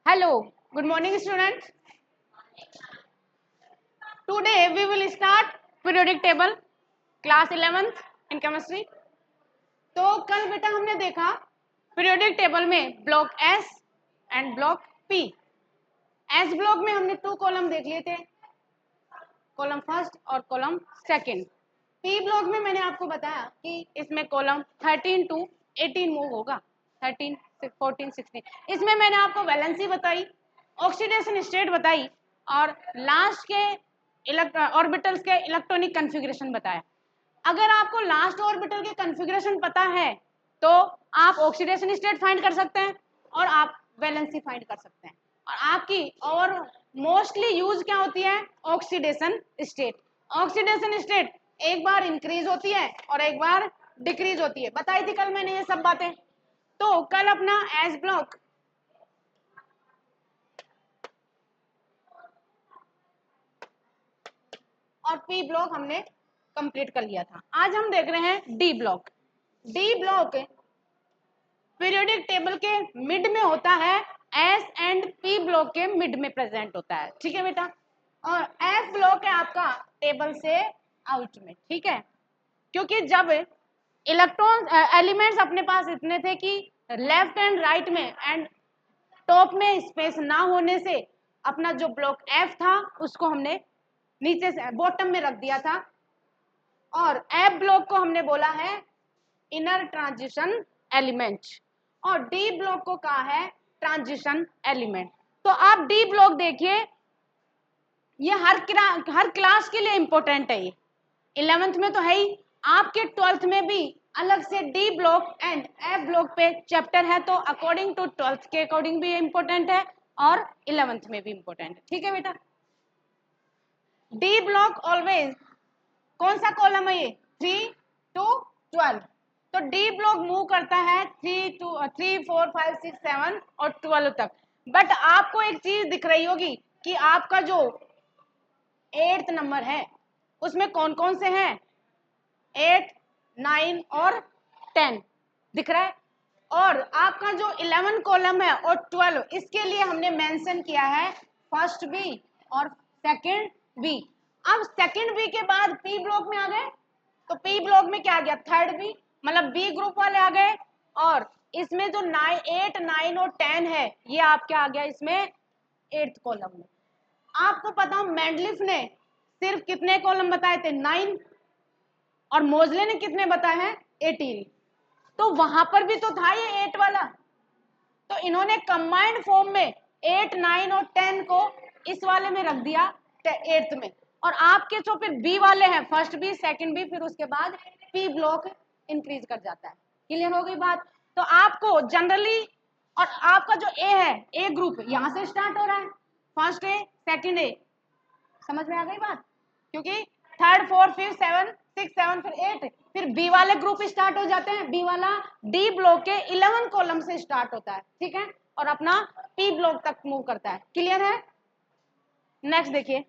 Hello, good morning students. Today we will start periodic table class 11th in chemistry. तो कल बेटा हमने देखा पीरियोडिक टेबल में block S and block P. S block में हमने 2 कॉलम देख लिए थे, कॉलम फर्स्ट और कॉलम सेकंड। पी ब्लॉक में मैंने आपको बताया कि इसमें कॉलम 13 टू 18 मूव होगा, 13 14 16। इसमें मैंने आपको वैलेंसी बताई, ऑक्सीडेशन स्टेट बताई और लास्ट के ऑर्बिटल्स के इलेक्ट्रॉनिक कन्फिग्रेशन बताया। अगर आपको लास्ट ऑर्बिटल के कन्फिग्रेशन पता है तो आप ऑक्सीडेशन स्टेट फाइंड कर सकते हैं और आप वैलेंसी फाइंड कर सकते हैं। और आपकी और मोस्टली यूज क्या होती है? Oxidation state. ऑक्सीडेशन स्टेट एक बार इंक्रीज होती है और एक बार डिक्रीज होती है, बताई थी कल मैंने ये सब बातें। तो कल अपना एस ब्लॉक और पी ब्लॉक हमने कंप्लीट कर लिया था। आज हम देख रहे हैं D block. D block periodic table के मिड में होता है, एस एंड पी ब्लॉक के मिड में प्रेजेंट होता है। ठीक है बेटा। और एफ ब्लॉक है आपका टेबल से आउट में। ठीक है, क्योंकि जब इलेक्ट्रॉन एलिमेंट्स अपने पास इतने थे कि लेफ्ट एंड राइट में एंड टॉप में स्पेस ना होने से अपना जो ब्लॉक एफ था उसको हमने नीचे से बॉटम में रख दिया था और एफ ब्लॉक को हमने बोला है इनर ट्रांजिशन एलिमेंट और डी ब्लॉक को कहा है ट्रांजिशन एलिमेंट। तो आप डी ब्लॉक देखिए, ये हर क्लास के लिए इंपॉर्टेंट है। ये 11th में तो है ही, आपके 12th में भी अलग से D block and F block पे चैप्टर है, तो अकॉर्डिंग टू 12th के अकॉर्डिंग भी इंपॉर्टेंट है और 11th में भी इंपॉर्टेंट है। ठीक है बेटा। डी ब्लॉक ऑलवेज कौन सा कॉलम है? ये 3 टू 12। तो डी ब्लॉक मूव करता है 3 4 5 6 7 और 12 तक। बट आपको एक चीज दिख रही होगी कि आपका जो 8th नंबर है उसमें कौन कौन से हैं? 8 9 और 10 दिख रहा है। और आपका जो 11 कॉलम है और 12, इसके लिए हमने मेंशन किया है फर्स्ट बी और सेकंड बी। अब सेकंड बी के बाद पी ब्लॉक में आ गए, तो पी ब्लॉक में क्या आ गया? थर्ड बी, मतलब बी ग्रुप वाले आ गए। और इसमें जो 8 9 और 10 है ये आपके आ गया इसमें 8th कॉलम में। आपको पता हो मैंडलिफ ने सिर्फ कितने कॉलम बताए थे? 9। और मोजले ने कितने बताए हैं? 18। तो वहां पर भी तो था ये 8 वाला, तो इन्होंने कंबाइंड फॉर्म में 8 9 और 10 को इस वाले में रख दिया 8th में। और आपके जो फिर बी वाले हैं, फर्स्ट बी सेकंड बी, फिर उसके बाद पी ब्लॉक इंक्रीज कर जाता है। क्लियर हो गई बात? तो आपको जनरली, और आपका जो ए है, ए ग्रुप यहां से स्टार्ट हो रहा है, फर्स्ट ए सेकंड ए, समझ में आ गई बात? क्योंकि थर्ड फोर्थ फिफ्थ 7 6 7 फिर 8, फिर बी वाले ग्रुप स्टार्ट हो जाते हैं। बी वाला डी ब्लॉक के 11 कॉलम से स्टार्ट होता है। ठीक है, और अपना पी ब्लॉक तक मूव करता है। क्लियर है? नेक्स्ट देखिए,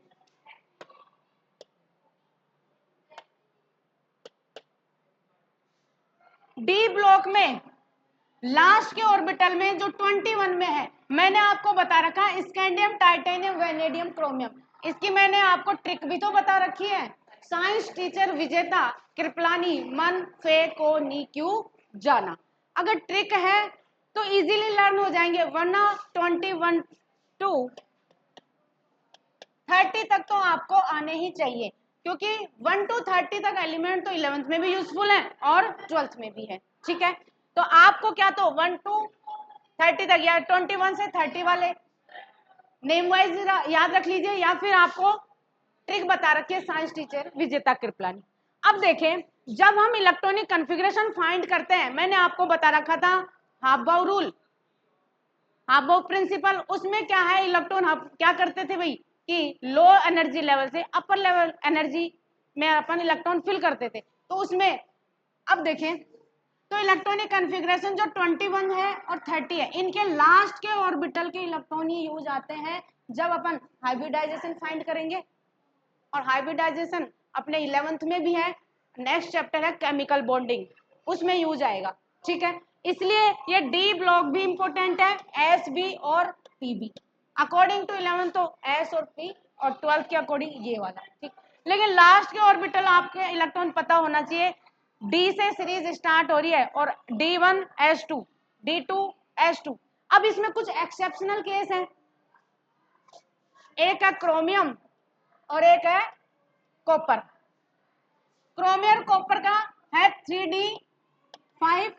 डी ब्लॉक में लास्ट के ऑर्बिटल में जो 21 में है, मैंने आपको बता रखा है स्कैंडियम टाइटेनियम वेनेडियम क्रोमियम। इसकी मैंने आपको ट्रिक भी तो बता रखी है। साइंस टीचर विजेता कृपलानी मन फे को नी क्यों जाना। अगर ट्रिक है तो इजीली लर्न हो जाएंगे, वरना 21 टू 30 तक तो आपको आने ही चाहिए, क्योंकि 1 टू 30 तक एलिमेंट तो 11th में भी यूजफुल है और 12th में भी है। ठीक है, तो आपको क्या तो 1 टू 30 तक या 21 से 30 वाले नेम वाइज याद रख लीजिए, या फिर आपको ट्रिक बता रखी है साइंस टीचर विजेता कृपलानी। अब देखें, जब हम इलेक्ट्रॉनिक कॉन्फ़िगरेशन फाइंड करते हैं, मैंने आपको बता रखा था हाफ-बाउ रूल, हाफ-बाउ प्रिंसिपल। उसमें क्या है, इलेक्ट्रॉन क्या करते थे भाई कि लो एनर्जी लेवल से अपर लेवल एनर्जी में अपन इलेक्ट्रॉन फिल करते थे। तो उसमें अब देखें, तो इलेक्ट्रॉनिक कॉन्फ़िगरेशन जो 21 है और 30 है, इनके लास्ट के ऑर्बिटल के इलेक्ट्रॉन ही यूज आते हैं जब अपन हाइब्रिडाइजेशन फाइंड करेंगे। और हाइब्रिडाइजेशन अपने 11th में भी है, नेक्स्ट चैप्टर है केमिकल बॉन्डिंग, उसमें यूज आएगा। ठीक है, इसलिए ये डी ब्लॉक भी इंपॉर्टेंट है, एस बी और Pb। अकॉर्डिंग टू 11 तो S और P, और 12 के अकॉर्डिंग ये वाला, ठीक। लेकिन लास्ट के ऑर्बिटल आपके इलेक्ट्रॉन पता होना चाहिए। D से सीरीज स्टार्ट हो रही है और D1s2 D2s2। अब इसमें कुछ एक्सेप्शनल केस हैं, एक है क्रोमियम और एक है कॉपर। क्रोमियम कॉपर का है 3d5,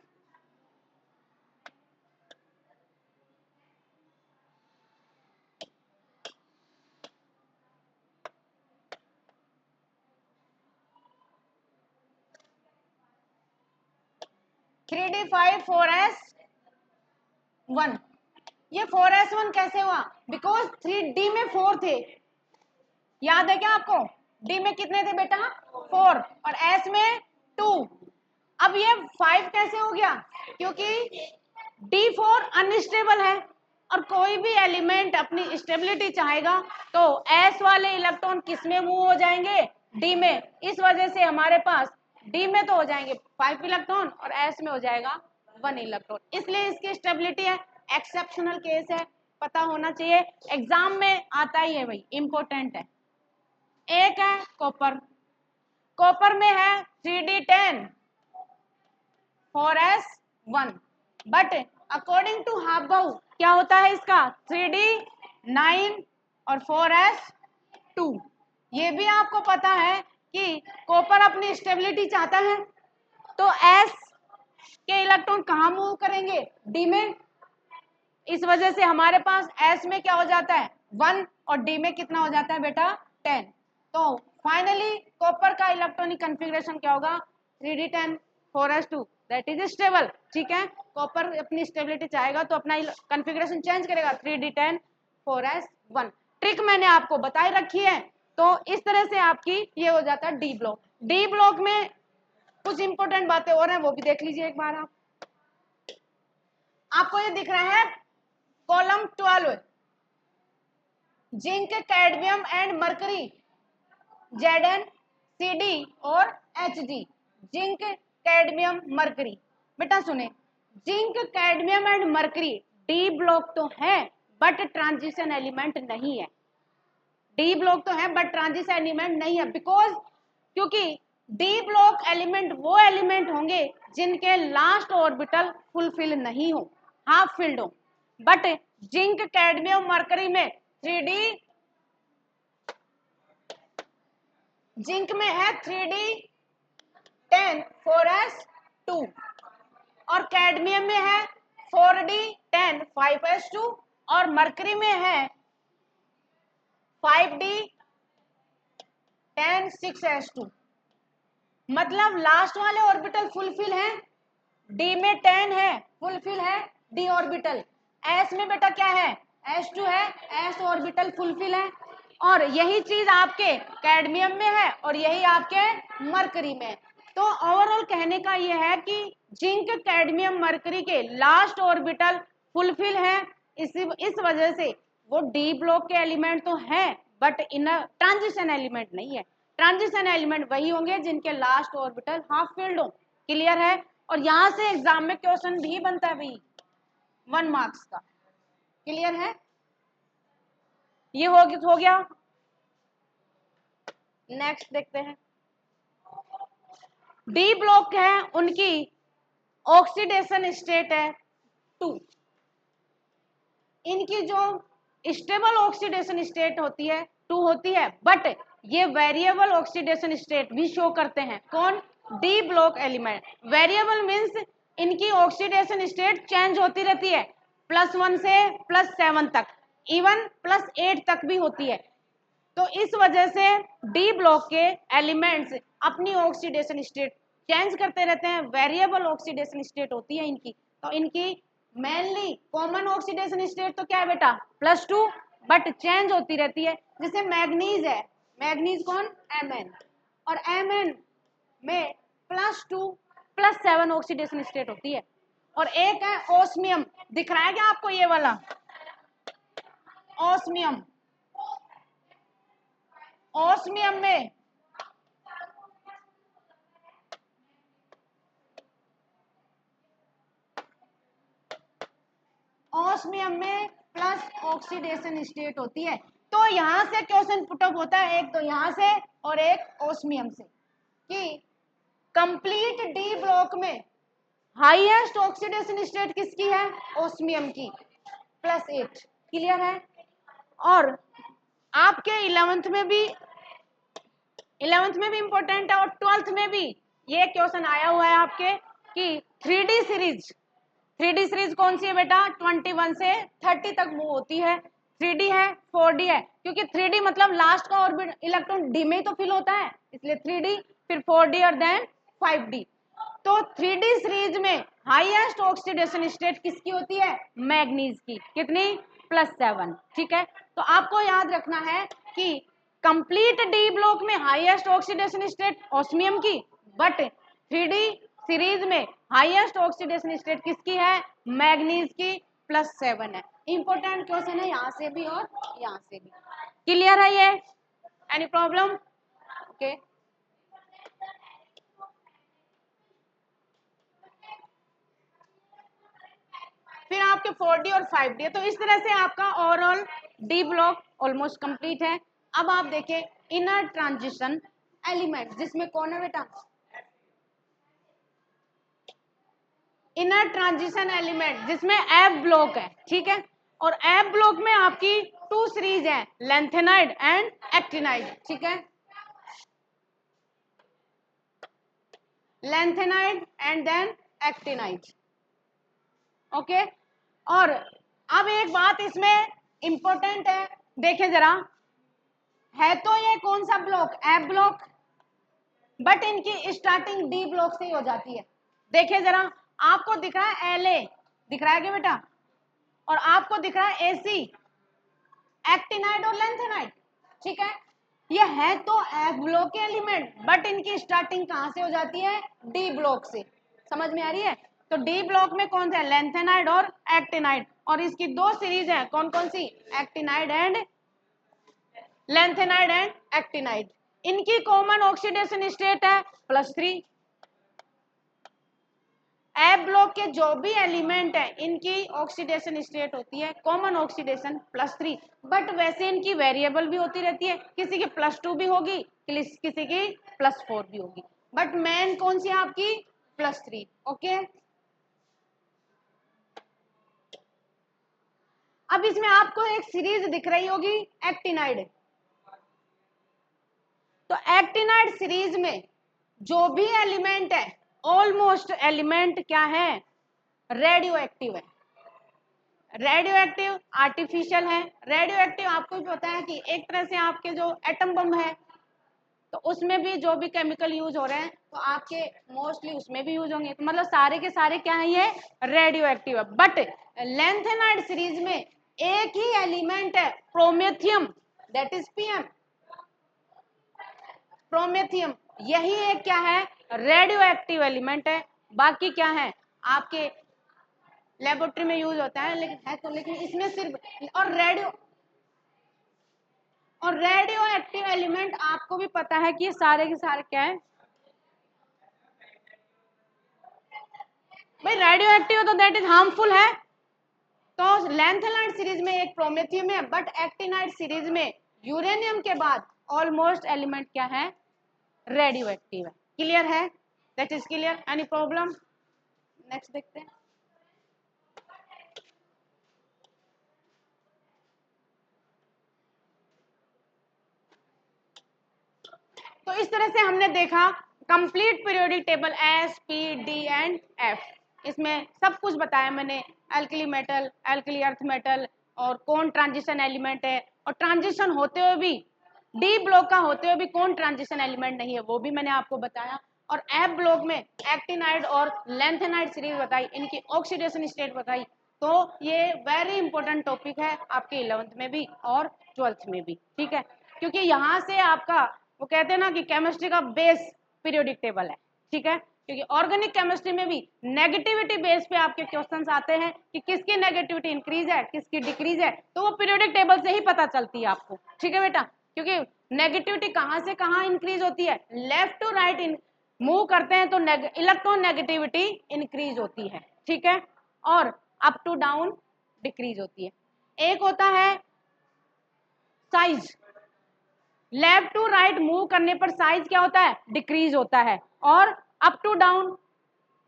3d5 4s1। ये 4s1 कैसे हुआ? बिकॉज 3d में 4 थे, याद है क्या आपको? d में कितने थे बेटा? 4, और s में 2। अब ये 5 कैसे हो गया? क्योंकि d4 अनस्टेबल है, और कोई भी एलिमेंट अपनी स्टेबिलिटी चाहेगा तो s वाले इलेक्ट्रॉन किस में मूव हो जाएंगे? d में। इस वजह से हमारे पास d में तो हो जाएंगे 5 इलेक्ट्रॉन और s में हो जाएगा 1 इलेक्ट्रॉन, इसलिए इसकी स्टेबिलिटी है। एक्सेप्शनल केस है, पता होना चाहिए, एग्जाम में आता ही है भाई, इंपॉर्टेंट है। एक है कॉपर, कॉपर में है 3d10 4s1, but according to हाफबाउ क्या होता है इसका? 3d9 और 4s2। ये भी आपको पता है कि कॉपर अपनी स्टेबिलिटी चाहता है, तो s के इलेक्ट्रॉन कहाँ मूव करेंगे? d में। इस वजह से हमारे पास s में क्या हो जाता है? 1, और d में कितना हो जाता है बेटा? 10। तो फाइनली कॉपर का इलेक्ट्रॉनिक कॉन्फ़िगरेशन क्या होगा? 3d10 4s2, that is stable. ठीक है, कॉपर अपनी स्टेबिलिटी चाहेगा तो अपना कॉन्फ़िगरेशन चेंज करेगा, 3d10 4s1। ट्रिक मैंने आपको बताई रखी है। तो इस तरह से आपकी ये हो जाता है डी ब्लॉक। डी ब्लॉक में कुछ इंपॉर्टेंट बातें और हैं, वो भी देख लीजिए एक बार। आपको ये दिख रहा है column 12, zinc, cadmium and mercury, Zn, Cd और Hg। Zinc, cadmium, mercury. बेटा सुने, zinc, cadmium and mercury D block तो है बट ट्रांजिशन एलिमेंट नहीं है। डी ब्लॉक तो है बट ट्रांजिशन एलिमेंट नहीं है, बिकॉज क्योंकि डी ब्लॉक एलिमेंट वो एलिमेंट होंगे जिनके लास्ट ऑर्बिटल फुलफिल नहीं हो, हाफ फिल्ड हो। बट जिंक, कैडमियम, मरकरी में 3d, जिंक में है 3d10 4s2, और कैडमियम में है 4d10 5s2, और मरकरी में है 5d10 6s2। मतलब लास्ट वाले ऑर्बिटल फुलफिल है, डी में 10 है, फुलफिल है डी ऑर्बिटल। एस में बेटा क्या है? s2 है, एस ऑर्बिटल फुलफिल है। और यही चीज आपके कैडमियम में है और यही आपके मरकरी में। तो ओवरऑल कहने का यह है कि जिंक, कैडमियम, मरकरी के लास्ट ऑर्बिटल फुलफिल है, इस वजह से वो डी ब्लॉक के एलिमेंट तो हैं बट इन ट्रांजिशन एलिमेंट नहीं है। ट्रांजिशन एलिमेंट वही होंगे जिनके लास्ट ऑर्बिटल हाफ फिल्ड हो। क्लियर है? और यहां से एग्जाम में क्वेश्चन भी बनता है भाई 1 मार्क्स का। क्लियर है? ये हो गया। नेक्स्ट देखते हैं, डी ब्लॉक है, उनकी ऑक्सीडेशन स्टेट है 2। इनकी जो स्टेबल ऑक्सीडेशन स्टेट होती है 2 होती है, बट ये वेरिएबल ऑक्सीडेशन स्टेट भी शो करते हैं। कौन? D block element. Variable means इनकी ऑक्सीडेशन स्टेट चेंज होती रहती है, +1 से +7 तक, इवन +8 तक भी होती है। तो इस वजह से डी ब्लॉक के एलिमेंट्स अपनी ऑक्सीडेशन स्टेट चेंज करते रहते हैं, वेरिएबल ऑक्सीडेशन स्टेट होती है इनकी। तो इनकी मेनली कॉमन ऑक्सीडेशन स्टेट तो क्या है बेटा? +2, बट चेंज होती रहती है। जैसे मैग्नीज है, मैग्नीज कौन? Mn, और Mn में +2 +7 ऑक्सीडेशन स्टेट होती है। और एक है ओस्मियम, दिख रहा है क्या आपको ये वाला? ओस्मियम, ओस्मियम में ऑस्मियम में प्लस ऑक्सीडेशन स्टेट होती है। तो यहां से क्वेश्चन पुट अप होता है, एक तो यहां से और एक ऑस्मियम से, कि कंप्लीट डी ब्लॉक में हाईएस्ट ऑक्सीडेशन स्टेट किसकी है, ऑस्मियम की, +8। क्लियर है। और आपके 11th में भी इंपॉर्टेंट है और 12th में भी ये क्वेश्चन आया हुआ है आपके कि 3D सीरीज कौन सी है बेटा, 21 से 30 तक मूव होती है। 3D है, 4D है, क्योंकि 3D मतलब लास्ट का ऑर्बिट इलेक्ट्रॉन डी में ही तो फिल होता है, इसलिए 3D, फिर 4D और देन 5D। तो 3D सीरीज में हाईएस्ट ऑक्सीडेशन स्टेट किसकी होती है, मैग्नीज की, कितनी, +7। ठीक है, तो आपको याद रखना है कि कंप्लीट डी ब्लॉक में हाईएस्ट ऑक्सीडेशन स्टेट ऑस्मियम की, बट 3D सीरीज में हाईएस्ट ऑक्सीडेशन स्टेट किसकी है, मैग्नीज की, +7 है। इंपॉर्टेंट क्वेश्चन है यहाँ से भी और यहाँ से भी। क्लियर है ये, एनी प्रॉब्लम? ओके, फिर आपके 4D और 5D है। तो इस तरह से आपका overall D block almost complete है। अब आप देखें इनर ट्रांजिशन एलिमेंट, जिसमें कौन है बेटा, इनर ट्रांजिशन एलिमेंट जिसमें एफ ब्लॉक है। ठीक है, और एफ ब्लॉक में आपकी 2 सीरीज है, लेंथेनाइड एंड एक्टिनाइड। ठीक है, lanthanide and then actinide. Okay, और अब एक बात इसमें इंपॉर्टेंट है, देखें जरा, है तो ये कौन सा ब्लॉक, एफ ब्लॉक, बट इनकी स्टार्टिंग डी ब्लॉक से ही हो जाती है। देखिए जरा, आपको दिख रहा है एल ए, दिख रहा है क्या बेटा, और आपको दिख रहा है एसी, एक्टिनाइड और लेंथेनाइड। ठीक है, ये है तो एफ ब्लॉक के एलिमेंट, बट इनकी स्टार्टिंग कहां से हो जाती है, डी ब्लॉक से। समझ में आ रही है? तो डी ब्लॉक में कौन सा है, लेंथेनाइड और एक्टिनाइड, और इसकी 2 सीरीज है, कौन कौन सी, actinide and lanthanide and actinide. इनकी कॉमन ऑक्सीडेशन स्टेट है +3। एफ ब्लॉक के जो भी एलिमेंट है इनकी ऑक्सीडेशन स्टेट होती है कॉमन ऑक्सीडेशन +3, बट वैसे इनकी वेरिएबल भी होती रहती है, किसी की +2 भी होगी, किसी की +4 भी होगी, बट मेन कौन सी है आपकी, +3। ओके, अब इसमें आपको एक सीरीज दिख रही होगी एक्टिनाइड। तो एक्टिनाइड सीरीज में जो भी एलिमेंट है, ऑलमोस्ट एलिमेंट क्या है, रेडियो एक्टिव है। रेडियो एक्टिव आर्टिफिशियल है। रेडियो एक्टिव आपको भी पता है कि एक तरह से आपके जो एटम बम है, तो उसमें भी जो भी केमिकल यूज हो रहे हैं, तो आपके मोस्टली उसमें भी यूज होंगे, तो मतलब सारे के सारे क्या है, ये रेडियो एक्टिव है। बट लेंथेनाइड सीरीज में एक ही एलिमेंट है, promethium, that is PM, promethium, यही एक क्या है, रेडियो एक्टिव एलिमेंट है। बाकी क्या है, आपके लेबोरेटरी में यूज होता है, लेकिन है तो, लेकिन इसमें सिर्फ, और रेडियो एक्टिव एलिमेंट आपको भी पता है कि ये सारे के सारे क्या है भाई, रेडियो एक्टिव है तो दैट इज हार्मफुल है। तो लेंथेनाइड सीरीज में एक प्रोमेथियम है, बट एक्टिनाइड सीरीज में यूरेनियम के बाद ऑलमोस्ट एलिमेंट क्या है, रेडियो एक्टिव है। क्लियर है, that is clear, any problem? Next देखते हैं। तो इस तरह से हमने देखा complete periodic table, S P D and F. इसमें सब कुछ बताया मैंने, alkali metal, alkali earth metal, और कौन ट्रांजिशन एलिमेंट है, और ट्रांजिशन होते हुए भी, डी ब्लॉक का होते हुए भी कौन ट्रांजिशन एलिमेंट नहीं है, वो भी मैंने आपको बताया। और एफ ब्लॉक में एक्टिनाइड और लेंथेनाइड सीरीज बताई, इनकी ऑक्सीडेशन स्टेट बताई। तो ये वेरी इंपॉर्टेंट टॉपिक है आपके 11th में भी और 12th में भी। ठीक है, क्योंकि यहाँ से आपका, वो कहते हैं ना कि केमिस्ट्री का बेस पीरियोडिक टेबल है। ठीक है, क्योंकि ऑर्गेनिक केमिस्ट्री में भी नेगेटिविटी बेस पे आपके क्वेश्चंस आते हैं कि किसकी नेगेटिविटी इंक्रीज है, किसकी डिक्रीज है, तो वो पीरियोडिक टेबल से ही पता चलती है आपको। ठीक है बेटा, क्योंकि नेगेटिविटी कहाँ से कहाँ इंक्रीज होती है, लेफ्ट टू राइट मूव करते हैं तो इलेक्ट्रॉन नेगेटिविटी इंक्रीज होती है। ठीक है, और अप टू डाउन डिक्रीज होती है। एक होता है size, left to right move करने पर साइज क्या होता है, डिक्रीज होता है, और अप टू डाउन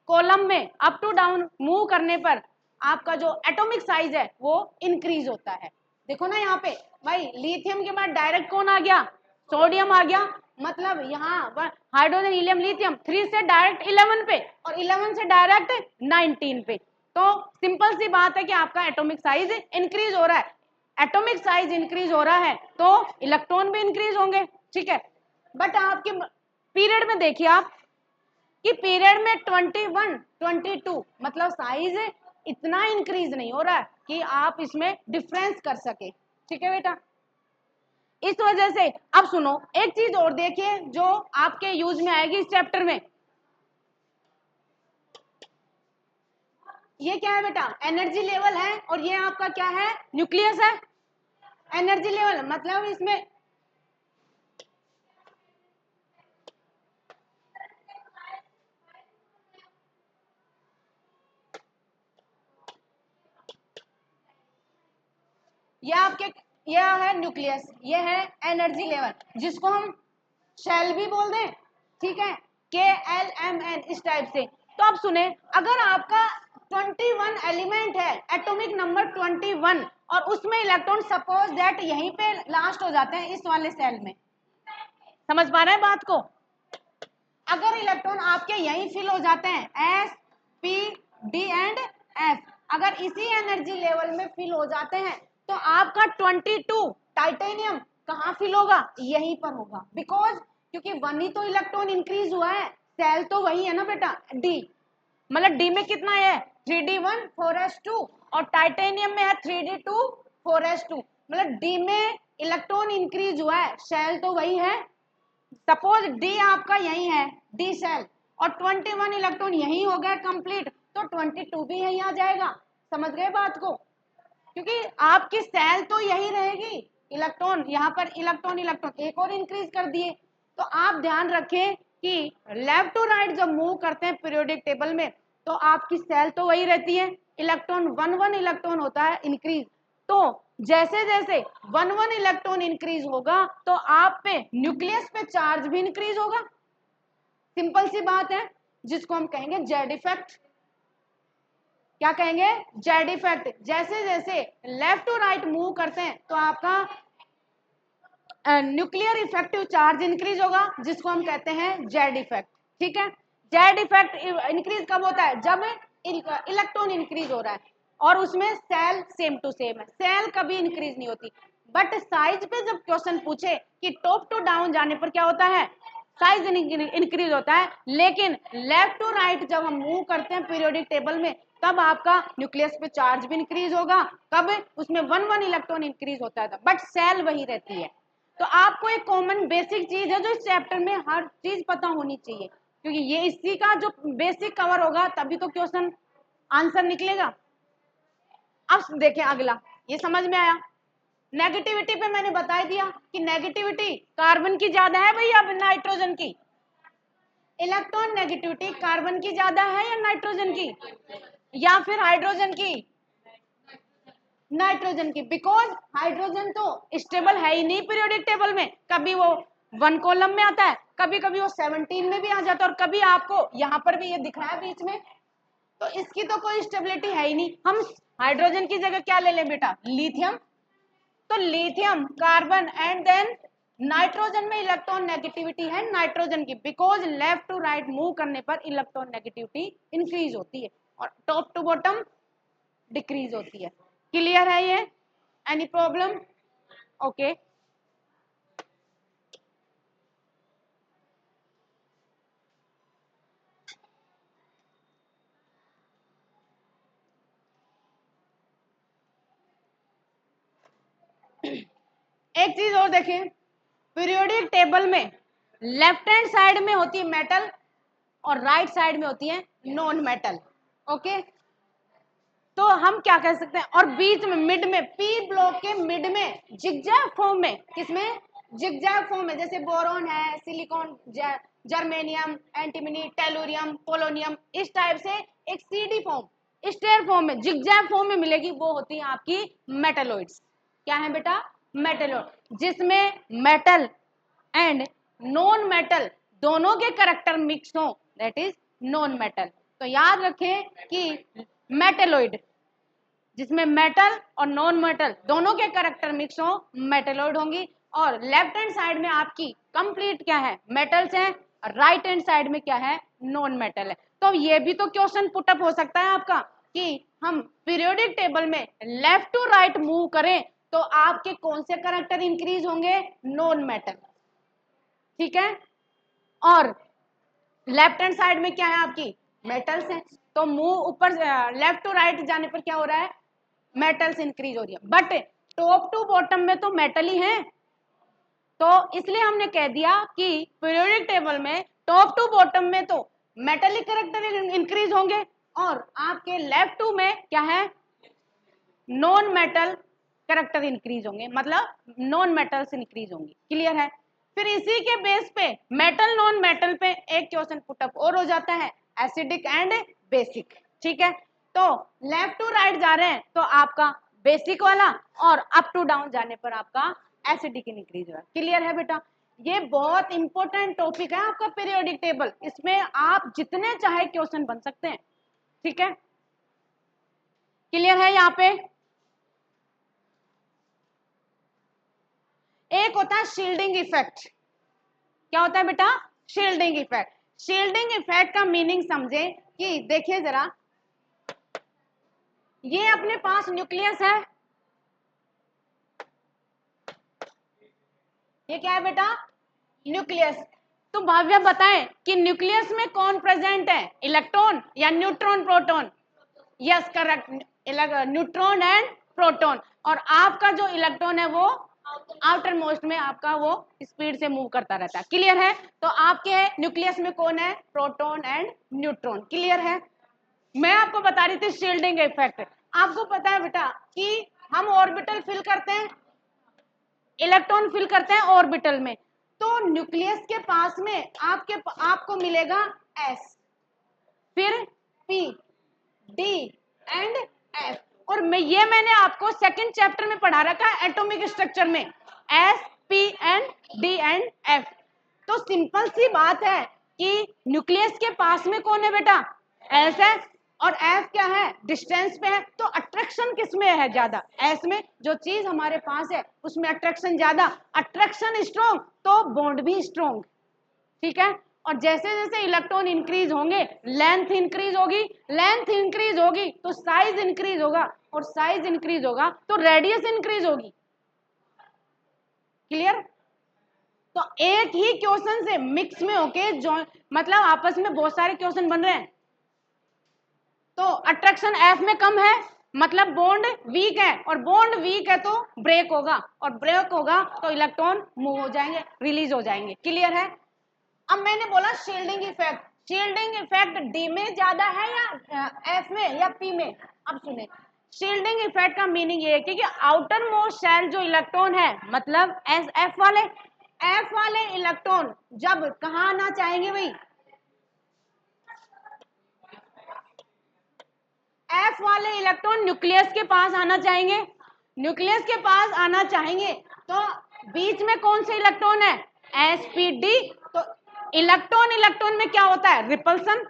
कॉलम में अप टू डाउन मूव करने पर आपका जो एटॉमिक साइज है वो इंक्रीज होता है। देखो ना यहाँ पे भाई, लिथियम के बाद डायरेक्ट कौन आ गया, सोडियम आ गया, मतलब यहाँ हाइड्रोजन हीलियम लिथियम 3 से डायरेक्ट 11 पे और 11 से डायरेक्ट 19 पे। तो सिंपल सी बात है कि आपका एटॉमिक साइज इंक्रीज हो रहा है, एटॉमिक साइज इंक्रीज हो रहा है तो इलेक्ट्रॉन भी इंक्रीज होंगे, ठीक है। बट आपके पीरियड में देखिए आप कि पीरियड में 21 22 मतलब साइज इतना इंक्रीज नहीं हो रहा है कि आप इसमें डिफरेंस कर सके, ठीक है बेटा। इस वजह से अब सुनो एक चीज और देखिए जो आपके यूज में आएगी इस चैप्टर में, ये क्या है बेटा, एनर्जी लेवल है, और ये आपका क्या है, न्यूक्लियस है। एनर्जी लेवल मतलब इसमें ये है न्यूक्लियस, ये है एनर्जी लेवल, जिसको हम शेल भी बोल दें, ठीक है, KLMN इस टाइप से। तो आप सुने, अगर आपका 21 एलिमेंट है, एटॉमिक नंबर 21, और उसमें इलेक्ट्रॉन सपोज दैट यहीं पे लास्ट हो जाते हैं इस वाले सेल में, समझ पा रहे हैं बात को, अगर इलेक्ट्रॉन आपके यहीं फिल हो जाते हैं S P D and F, अगर इसी एनर्जी लेवल में फिल हो जाते हैं तो आपका 22 टाइटेनियम कहाँ फिल होगा, यहीं पर होगा, बिकॉज क्योंकि 1 ही तो इलेक्ट्रॉन इंक्रीज हुआ है, सेल तो वही है ना बेटा D, मतलब D में कितना है 3D1 4s2 और टाइटेनियम में है 3D2 4s2, मतलब D में इलेक्ट्रॉन इंक्रीज हुआ है, सेल तो वही है। सपोज डी आपका यही है डी सेल, और 21 इलेक्ट्रॉन यही हो गया कंप्लीट, तो 22 भी यही आ जाएगा, समझ गए बात को, क्योंकि आपकी सेल तो यही रहेगी, इलेक्ट्रॉन यहाँ पर इलेक्ट्रॉन इलेक्ट्रॉन एक और इंक्रीज कर दिए। तो आप ध्यान रखें कि लेफ्ट टू राइट जब मूव करते हैं पीरियोडिक टेबल में तो आपकी सेल तो वही रहती है, इलेक्ट्रॉन 1 इलेक्ट्रॉन होता है इंक्रीज, तो जैसे जैसे 1 इलेक्ट्रॉन इंक्रीज होगा तो आप पे न्यूक्लियस पे चार्ज भी इंक्रीज होगा, सिंपल सी बात है, जिसको हम कहेंगे जेड इफेक्ट। क्या कहेंगे, जेड इफेक्ट, जैसे जैसे लेफ्ट टू राइट मूव करते हैं तो आपका न्यूक्लियर इफेक्टिव चार्ज इंक्रीज होगा, जिसको हम कहते हैं जेड इफेक्ट, ठीक है। जेड इफेक्ट इंक्रीज कब होता है, जब इलेक्ट्रॉन इंक्रीज हो रहा है और उसमें सेल सेम टू सेम है, सेल कभी इंक्रीज नहीं होती। बट साइज पे जब क्वेश्चन पूछे कि टॉप टू डाउन जाने पर क्या होता है, साइज इंक्रीज होता है, लेकिन लेफ्ट टू राइट जब हम मूव करते हैं पीरियोडिक टेबल में तब आपका न्यूक्लियस पे चार्ज भी इंक्रीज होगा, कब उसमें 1 इलेक्ट्रॉन इंक्रीज होता है, बट सेल वही रहती है। तो आपको एक कॉमन बेसिक चीज है जो इस चैप्टर में हर चीज पता होनी चाहिए, क्योंकि ये इसी का जो बेसिक कवर होगा तभी तो क्वेश्चन आंसर निकलेगा। अब देखें अगला, ये समझ में आया, नेगेटिविटी पे मैंने बता दिया कि नेगेटिविटी कार्बन की ज्यादा है भैया नाइट्रोजन की, इलेक्ट्रॉन नेगेटिविटी कार्बन की ज्यादा है या नाइट्रोजन की, या फिर हाइड्रोजन की, नाइट्रोजन की, बिकॉज हाइड्रोजन तो स्टेबल है ही नहीं पीरियोडिक टेबल में, कभी वो 1 कॉलम में आता है, कभी कभी वो 17 में भी आ जाता है, और कभी आपको यहाँ पर भी ये दिख रहा है बीच में, तो इसकी तो कोई स्टेबिलिटी है ही नहीं। हम हाइड्रोजन की जगह क्या ले लें बेटा, लिथियम, तो lithium carbon and then nitrogen में इलेक्ट्रॉन नेगेटिविटी है नाइट्रोजन की, because left to right move करने पर इलेक्ट्रॉन नेगेटिविटी इंक्रीज होती है और टॉप टू बॉटम डिक्रीज होती है। क्लियर है ये, एनी प्रॉब्लम, ओके। एक चीज और देखें, पीरियोडिक टेबल में लेफ्ट हैंड साइड में होती है मेटल और राइट साइड में होती है नॉन मेटल, ओके। तो हम क्या कह सकते हैं, और बीच में मिड में पी ब्लॉक के मिड में जिगजैग फॉर्म में, किसमें, जिगजैग फॉर्म में, जैसे बोरॉन है, silicon, germanium, antimony, tellurium, polonium, इस टाइप से एक सीडी फॉर्म, स्टेयर फॉर्म में, जिगजैग फॉर्म में मिलेगी, वो होती है आपकी मेटलोइड्स। क्या है बेटा? मेटलोइड, जिसमें मेटल एंड नॉन मेटल दोनों के करैक्टर मिक्स हो, दैट इज नॉन मेटल। तो याद रखें कि मेटलोइड जिसमें मेटल और नॉन मेटल दोनों के करैक्टर मिक्स हो, मेटलोइड होंगी। और लेफ्ट हैंड साइड में आपकी कंप्लीट क्या है? मेटल्स हैं। राइट हैंड साइड में क्या है? नॉन मेटल है। तो ये भी तो क्वेश्चन पुटअप हो सकता है आपका कि हम पीरियोडिक टेबल में लेफ्ट टू राइट मूव करें तो आपके कौन से करैक्टर इंक्रीज होंगे? नॉन मेटल, ठीक है। और लेफ्ट हैंड साइड में क्या है आपकी? मेटल्स हैं। तो मूव ऊपर लेफ्ट टू राइट जाने पर क्या हो रहा है? मेटल्स इंक्रीज हो रही है। बट टॉप टू बॉटम में तो मेटल ही है, तो इसलिए हमने कह दिया कि पीरियोडिक टेबल में टॉप टू बॉटम में तो मेटलिक कैरेक्टर इंक्रीज होंगे और आपके लेफ्ट टू में क्या है? नॉन मेटल कैरेक्टर इंक्रीज होंगे, मतलब नॉन मेटल्स इंक्रीज होंगी। क्लियर है? फिर इसी के बेस पे मेटल नॉन मेटल पे एक क्वेश्चन पुटअप और हो जाता है, एसिडिक एंड बेसिक। ठीक है, तो लेफ्ट टू राइट जा रहे हैं तो आपका बेसिक वाला, और अप टू डाउन जाने पर आपका एसिडिक इंक्रीज होगा। क्लियर है बेटा? ये बहुत इंपॉर्टेंट टॉपिक है आपका पीरियोडिक टेबल, इसमें आप जितने चाहे क्वेश्चन बन सकते हैं। ठीक है, क्लियर है? यहाँ पे एक होता है शील्डिंग इफेक्ट। क्या होता है बेटा? Shielding effect. शील्डिंग इफेक्ट का मीनिंग समझे कि देखिए जरा, ये अपने पास न्यूक्लियस है, ये क्या है बेटा? न्यूक्लियस। तो भाव्य बताएं कि न्यूक्लियस में कौन प्रेजेंट है? इलेक्ट्रॉन या neutron proton? Yes correct, neutron and proton. और आपका जो इलेक्ट्रॉन है वो आउटर मोस्ट में आपका वो स्पीड से मूव करता रहता है। क्लियर है? तो आपके न्यूक्लियस में कौन है? Proton and neutron. क्लियर है? मैं आपको बता रही थी शील्डिंग इफेक्ट। आपको पता है बेटा कि हम ऑर्बिटल फिल करते हैं, इलेक्ट्रॉन फिल करते हैं ऑर्बिटल में, तो न्यूक्लियस के पास में आपको मिलेगा एस, फिर पी, डी एंड एफ। और मैंने आपको सेकंड चैप्टर में पढ़ा रखा है एटॉमिक स्ट्रक्चर में, S P and D and F. तो सिंपल सी बात है कि न्यूक्लियस के पास में कौन है बेटा? एस है, और एफ क्या है? डिस्टेंस पे है। तो अट्रैक्शन किस में है ज्यादा? एस में। जो चीज हमारे पास है उसमें अट्रैक्शन ज्यादा, अट्रैक्शन स्ट्रॉन्ग तो बॉन्ड भी स्ट्रॉन्ग। ठीक है, और जैसे जैसे इलेक्ट्रॉन इंक्रीज होंगे लेंथ इंक्रीज होगी, लेंथ इंक्रीज होगी तो साइज इंक्रीज होगा, और साइज इंक्रीज होगा तो रेडियस इंक्रीज होगी। क्लियर? तो एक ही क्वेश्चन से मिक्स में होके जो मतलब आपस में बहुत सारे क्वेश्चन बन रहे हैं। तो अट्रैक्शन एफ में कम है मतलब बॉन्ड वीक है, और बॉन्ड वीक है तो ब्रेक होगा, और ब्रेक होगा तो इलेक्ट्रॉन मूव हो जाएंगे, रिलीज हो जाएंगे। क्लियर है? अब मैंने बोला shielding effect, shielding effect D में ज्यादा है या एफ में या पी में? अब सुने, शील्डिंग इफेक्ट का मीनिंग ये है कि आउटर मोस्ट शेल जो इलेक्ट्रॉन है, मतलब एस एफ वाले इलेक्ट्रॉन जब कहाँ आना चाहेंगे भाई? एफ वाले इलेक्ट्रॉन न्यूक्लियस के पास आना चाहेंगे, न्यूक्लियस के पास आना चाहेंगे तो बीच में कौन से इलेक्ट्रॉन है? sp_d। तो इलेक्ट्रॉन इलेक्ट्रॉन में क्या होता है? रिपल्सन,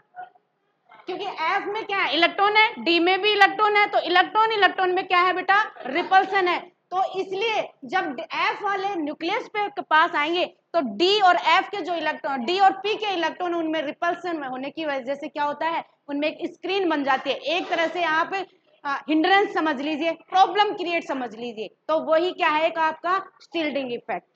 क्योंकि एफ में क्या है? इलेक्ट्रॉन है, डी में भी इलेक्ट्रॉन है, तो इलेक्ट्रॉन इलेक्ट्रॉन में क्या है बेटा? रिपल्सन है। तो इसलिए जब एफ वाले न्यूक्लियस पे पास आएंगे तो डी और एफ के जो इलेक्ट्रॉन, डी और पी के इलेक्ट्रॉन, उनमें रिपल्सन होने की वजह से क्या होता है? उनमें एक स्क्रीन बन जाती है, एक तरह से आप हिंड्रेंस समझ लीजिए, प्रॉब्लम क्रिएट समझ लीजिए। तो वही क्या है आपका? Shielding effect.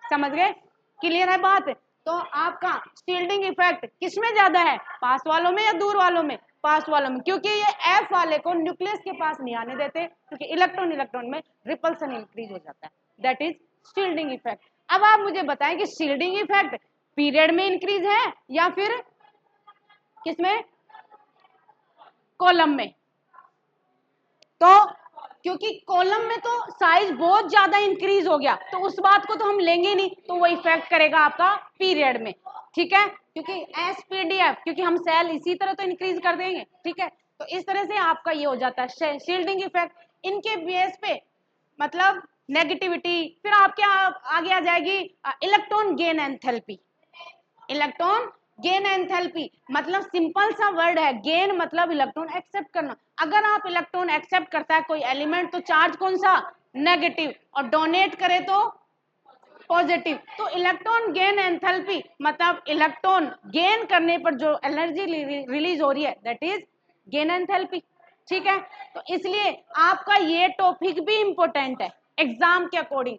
समझ गए? क्लियर है बात? तो आपका शील्डिंग इफेक्ट किसमें ज्यादा है? पास वालों में या दूर वालों में? पास वालों में, क्योंकि ये एफ वाले को न्यूक्लियस के पास नहीं आने देते, क्योंकि इलेक्ट्रॉन इलेक्ट्रॉन में रिपल्सन इंक्रीज हो जाता है, दैट इज शील्डिंग इफेक्ट। अब आप मुझे बताएं कि शील्डिंग इफेक्ट पीरियड में इंक्रीज है या फिर किसमें? कॉलम में। तो क्योंकि कॉलम में तो साइज बहुत ज्यादा इंक्रीज हो गया, तो उस बात को तो हम लेंगे नहीं, तो वो इफेक्ट करेगा आपका पीरियड में। ठीक है, क्योंकि एसपीडीएफ, क्योंकि हम सेल इसी तरह तो इंक्रीज कर देंगे। ठीक है, तो इस तरह से आपका ये हो जाता है शील्डिंग इफेक्ट। इनके बेस पे मतलब नेगेटिविटी, फिर आपके आगे आ जाएगी electron gain enthalpy. Electron gain enthalpy मतलब सिंपल सा वर्ड है, गेन मतलब इलेक्ट्रॉन एक्सेप्ट करना। अगर आप इलेक्ट्रॉन एक्सेप्ट करता है कोई एलिमेंट तो चार्ज कौन सा, नेगेटिव, और डोनेट करे तो पॉजिटिव। तो इलेक्ट्रॉन गेन एंथैल्पी मतलब इलेक्ट्रॉन गेन करने पर जो एनर्जी रिलीज हो रही है दैट इज गेन एंथैल्पी। ठीक है, तो इसलिए आपका ये टॉपिक भी इंपॉर्टेंट है एग्जाम के अकॉर्डिंग।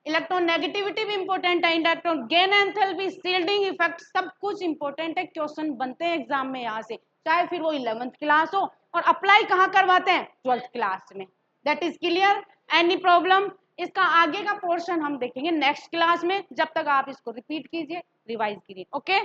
इलेक्ट्रॉन नेगेटिविटी भी इंपॉर्टेंट है, electron gain enthalpy, shielding effect, सब कुछ इंपॉर्टेंट है। क्वेश्चन बनते हैं एग्जाम में यहाँ से, चाहे फिर वो 11th क्लास हो, और अप्लाई कहाँ करवाते हैं, 12th क्लास में। That is clear, any problem? इसका आगे का पोर्शन हम देखेंगे नेक्स्ट क्लास में। जब तक आप इसको रिपीट कीजिए, रिवाइज कीजिए। ओके।